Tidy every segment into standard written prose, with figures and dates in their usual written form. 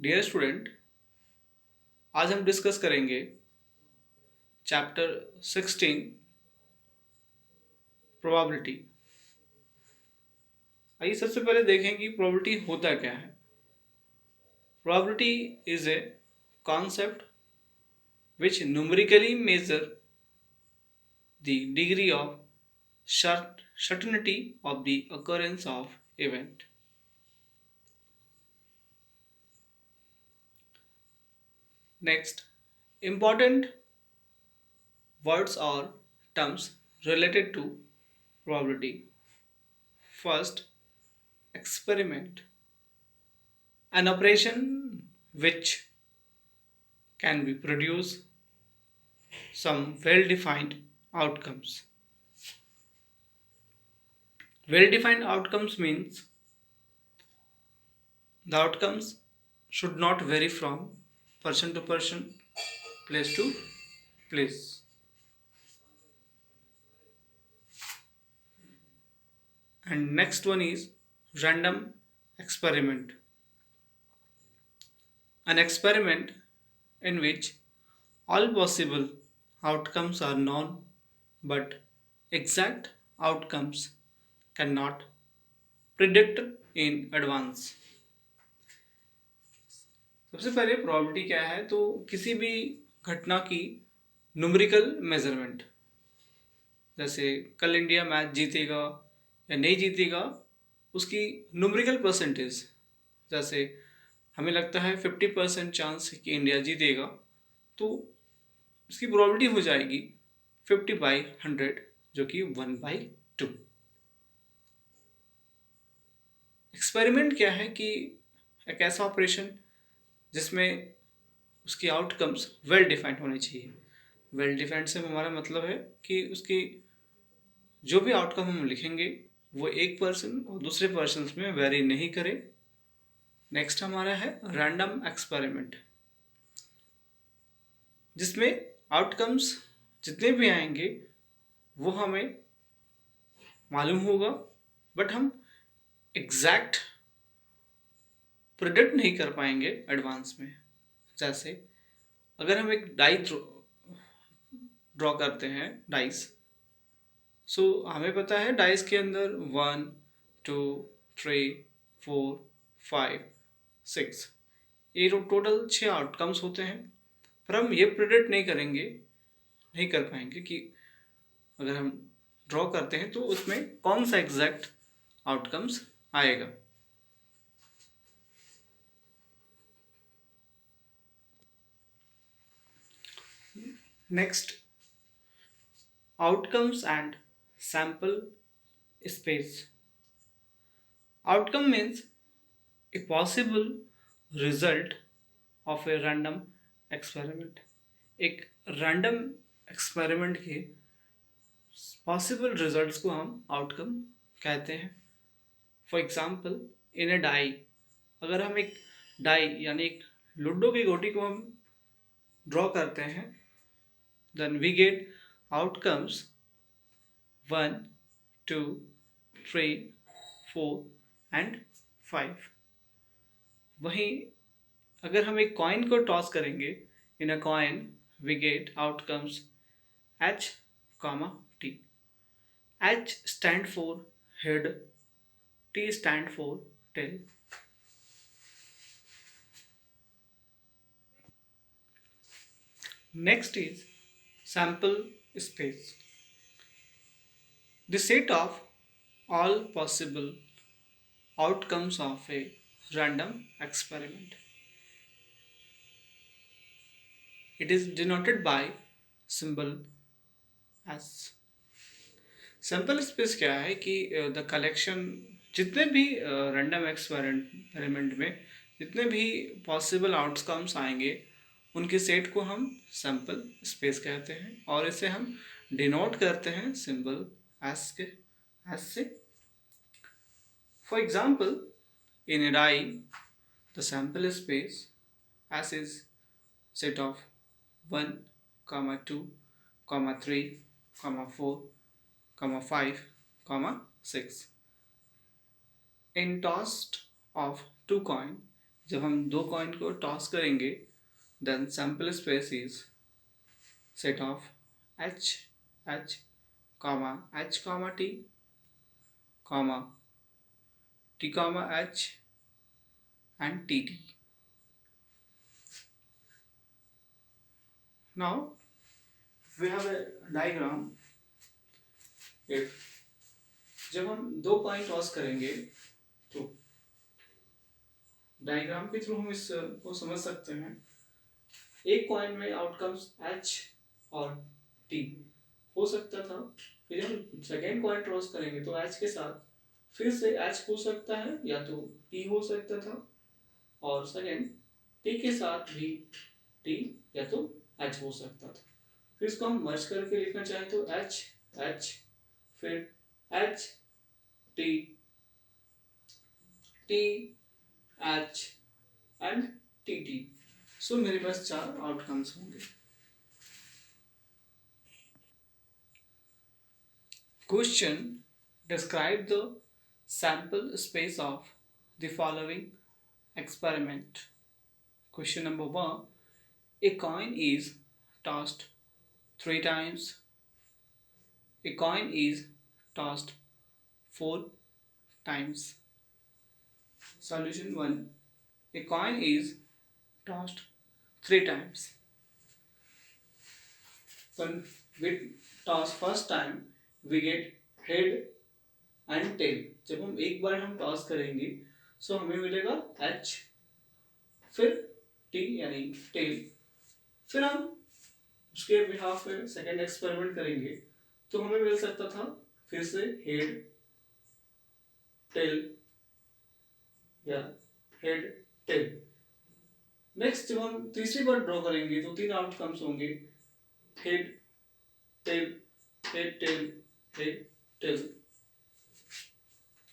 Dear student, आज हम discuss करेंगे चैप्टर 16 प्रोबेबिलिटी। आइए सबसे पहले देखें कि प्रोबेबिलिटी होता क्या है। Probability is a concept which numerically measure the degree of certainty of the occurrence of event. Next, important words or terms related to probability. First, experiment, an operation which can be produce some well-defined outcomes. Well-defined outcomes means the outcomes should not vary from person to person, place to place. And next one is random experiment. An experiment in which all possible outcomes are known but exact outcomes cannot predict in advance. सबसे पहले probability क्या है, तो किसी भी घटना की numerical measurement, जैसे कल इंडिया मैच जीतेगा या नहीं जीतेगा, उसकी न्यूमेरिकल परसेंटेज, जैसे हमें लगता है 50% चांस कि इंडिया जीतेगा, तो इसकी प्रोबेबिलिटी हो जाएगी 50/100, जो कि 1/2। एक्सपेरिमेंट क्या है कि एक ऐसा ऑपरेशन जिसमें उसकी आउटकम्स वेल डिफाइंड होने चाहिए। वेल डिफाइंड से हमारा मतलब है कि उसकी जो भी आउटकम हम लिखेंगे वो एक पर्सन और दूसरे पर्सन में वेरी नहीं करे। नेक्स्ट हमारा है रैंडम एक्सपेरिमेंट, जिसमें आउटकम्स जितने भी आएंगे वो हमें मालूम होगा, बट हम एग्जैक्ट प्रिडिक्ट नहीं कर पाएंगे एडवांस में। जैसे अगर हम एक डाई ड्रॉ करते हैं, डाइस, सो हमें पता है डाइस के अंदर 1 2 3 4 5 6 ये टोटल 6 आउटकम्स होते हैं, पर हम ये प्रिडिक्ट नहीं कर पाएंगे कि अगर हम ड्रॉ करते हैं तो उसमें कौन सा एग्जैक्ट आउटकम्स आएगा। Next, outcomes and sample space. Outcome means a possible result of a random experiment। एक रैंडम एक्सपेरिमेंट के पॉसिबल रिजल्ट्स को हम आउटकम कहते हैं। For example, in a die, अगर हम एक डाई यानी एक लूडो की गोटी को हम ड्रॉ करते हैं, then we get outcomes 1 2 3 4 and 5। वहीं अगर हम एक कॉइन को टॉस करेंगे, in a coin we get outcomes H, T। H stand for head, T stand for tail। Next is sample space, the set of all possible outcomes of a random experiment। It is denoted by symbol S। Sample space क्या है कि the collection, जितने भी random experiment में जितने भी possible outcomes आएंगे उनके सेट को हम सैम्पल स्पेस कहते हैं, और इसे हम डिनोट करते हैं सिंबल एस से। For example, in a die the sample space S is set of 1, 2, 3, 4, 5, 6। In tossed of 2 coin, जब हम दो कॉइन को टॉस करेंगे, then sample space is set of H H comma H comma T comma T comma H and T T. Now we have a diagram. If जब हम दो coin toss करेंगे तो डायग्राम के थ्रू हम इस को समझ सकते हैं. एक कॉइन में आउटकम्स एच और टी हो सकता था. फिर हम सेकेंड कॉइन टॉस करेंगे तो एच के साथ फिर से एच हो सकता है या तो टी हो सकता था, और सेकेंड टी के साथ भी टी या तो एच हो सकता था. फिर इसको हम मर्ज करके लिखना चाहें तो एच एच फिर H T T H and T T. So मेरे पास चार आउटकम्स होंगे. Question, describe the sample space of the following experiment. Question number 1. A coin is tossed 3 times. A coin is tossed 4 times. Solution 1. A coin is tossed 3 times. When we toss first time, we get head and tail. जब हम एक बार हम toss करेंगे सो हमें मिलेगा H, फिर T यानी tell. फिर हम उसके बिहाफ पे सेकेंड एक्सपेरिमेंट करेंगे तो हमें मिल सकता था फिर से हेड टेल या हेड टेल. नेक्स्ट जब हम तीसरी बार ड्रॉ करेंगे तो तीन आउटकम्स होंगे, head tail head tail head tail.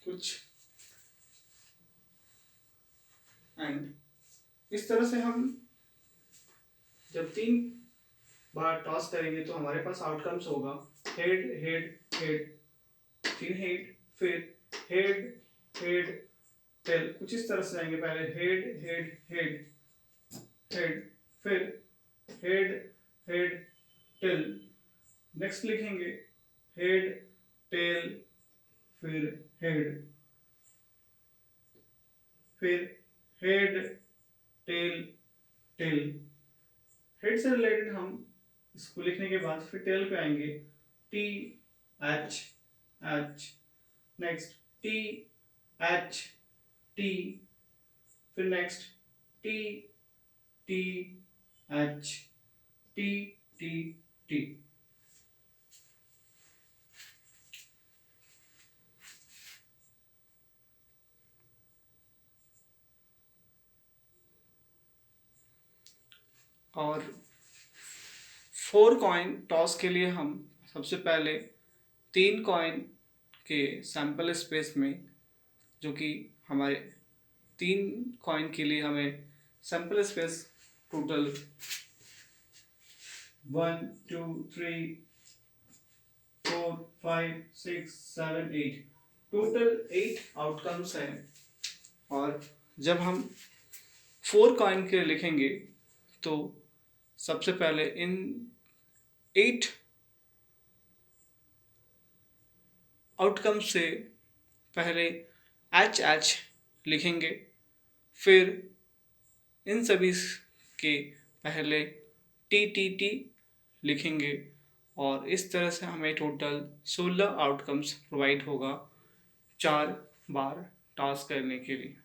कुछ एंड इस तरह से हम जब तीन बार टॉस करेंगे तो हमारे पास आउटकम्स होगा हेड हेड हेड, तीन हेड, फिर हेड हेड टेल. कुछ इस तरह से जाएंगे, पहले हेड हेड हेड हेड फिर हेड हेड टेल. नेक्स्ट लिखेंगे हेड टेल फिर हेड फिर हेड टेल टेल. हेड से रिलेटेड हम इसको लिखने के बाद फिर टेल पे आएंगे T H H, next T H T, फिर next T T H T T T. और 4 कॉइन टॉस के लिए हम सबसे पहले 3 कॉइन के सैंपल स्पेस में, जो कि हमारे 3 कॉइन के लिए हमें sample space total 1 2 3 4 5 6 7 8 total 8 outcomes हैं. और जब हम 4 कॉइन के लिखेंगे तो सबसे पहले इन 8 आउटकम से पहले एच एच लिखेंगे, फिर इन सभी के पहले टी टी टी लिखेंगे, और इस तरह से हमें टोटल 16 आउटकम्स प्रोवाइड होगा 4 बार टॉस करने के लिए.